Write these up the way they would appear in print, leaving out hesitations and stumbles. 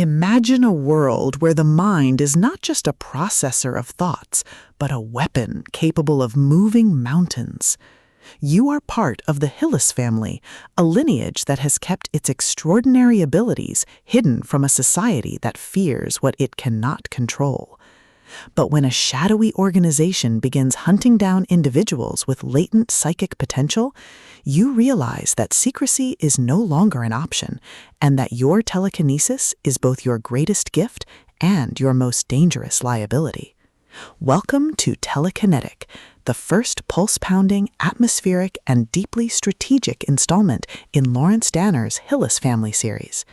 Imagine a world where the mind is not just a processor of thoughts, but a weapon capable of moving mountains. You are part of the Hyllis family, a lineage that has kept its extraordinary abilities hidden from a society that fears what it cannot control. But when a shadowy organization begins hunting down individuals with latent psychic potential, you realize that secrecy is no longer an option, and that your telekinesis is both your greatest gift and your most dangerous liability. Welcome to Telekinetic, the first pulse-pounding, atmospheric, and deeply strategic installment in Laurence Dahners' Hyllis Family series.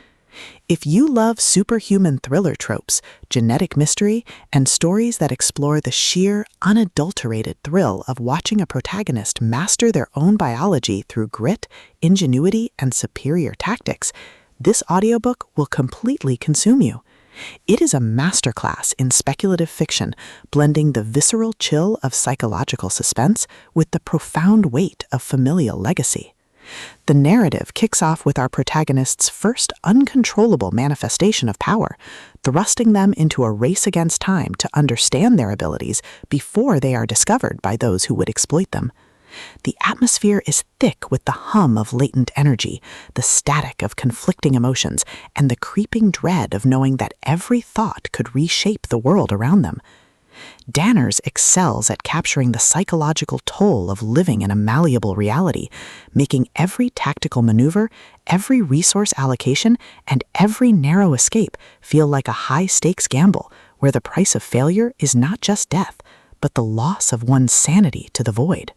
If you love superhuman thriller tropes, genetic mystery, and stories that explore the sheer, unadulterated thrill of watching a protagonist master their own biology through grit, ingenuity, and superior tactics, this audiobook will completely consume you. It is a masterclass in speculative fiction, blending the visceral chill of psychological suspense with the profound weight of familial legacy. The narrative kicks off with our protagonist's first uncontrollable manifestation of power, thrusting them into a race against time to understand their abilities before they are discovered by those who would exploit them. The atmosphere is thick with the hum of latent energy, the static of conflicting emotions, and the creeping dread of knowing that every thought could reshape the world around them. Dahners excels at capturing the psychological toll of living in a malleable reality, making every tactical maneuver, every resource allocation, and every narrow escape feel like a high-stakes gamble, where the price of failure is not just death, but the loss of one's sanity to the void.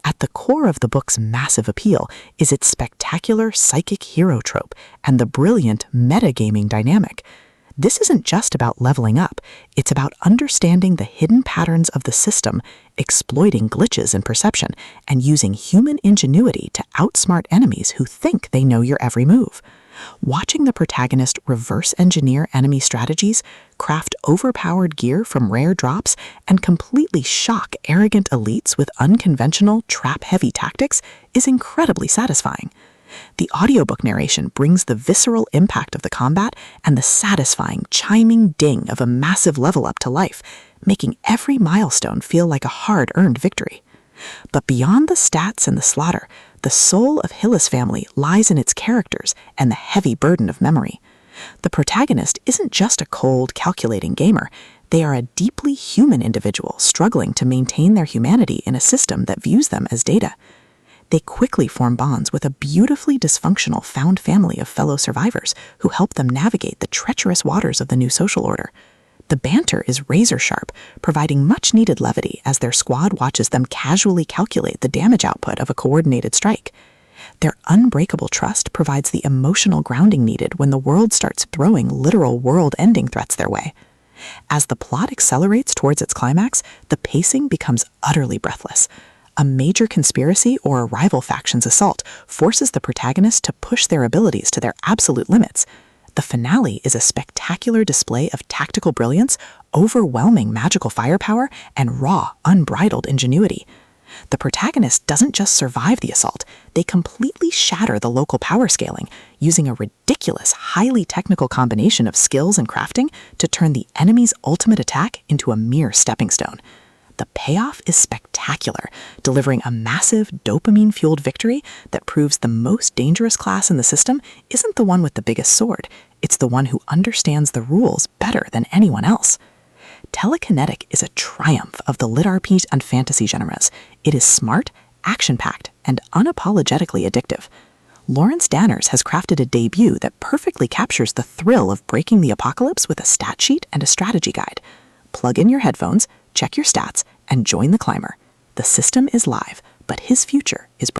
At the core of the book's massive appeal is its spectacular psychic hero trope and the brilliant metagaming dynamic. This isn't just about leveling up, it's about understanding the hidden patterns of the system, exploiting glitches in perception, and using human ingenuity to outsmart enemies who think they know your every move. Watching the protagonist reverse engineer enemy strategies, craft overpowered gear from rare drops, and completely shock arrogant elites with unconventional, trap-heavy tactics is incredibly satisfying. The audiobook narration brings the visceral impact of the combat and the satisfying, chiming ding of a massive level up to life, making every milestone feel like a hard-earned victory. But beyond the stats and the slaughter, the soul of Hyllis Family lies in its characters and the heavy burden of memory. The protagonist isn't just a cold, calculating gamer. They are a deeply human individual struggling to maintain their humanity in a system that views them as data. They quickly form bonds with a beautifully dysfunctional found family of fellow survivors who help them navigate the treacherous waters of the new social order. The banter is razor-sharp, providing much-needed levity as their squad watches them casually calculate the damage output of a coordinated strike. Their unbreakable trust provides the emotional grounding needed when the world starts throwing literal world-ending threats their way. As the plot accelerates towards its climax, the pacing becomes utterly breathless. A major conspiracy or a rival faction's assault forces the protagonist to push their abilities to their absolute limits. The finale is a spectacular display of tactical brilliance, overwhelming magical firepower, and raw, unbridled ingenuity. The protagonist doesn't just survive the assault, they completely shatter the local power scaling, using a ridiculous, highly technical combination of skills and crafting to turn the enemy's ultimate attack into a mere stepping stone. The payoff is spectacular, delivering a massive dopamine-fueled victory that proves the most dangerous class in the system isn't the one with the biggest sword, it's the one who understands the rules better than anyone else. Telekinetic is a triumph of the LitRPG and fantasy genres. It is smart, action-packed, and unapologetically addictive. Laurence Dahners has crafted a debut that perfectly captures the thrill of breaking the apocalypse with a stat sheet and a strategy guide. Plug in your headphones, check your stats, and join the climber. The system is live, but his future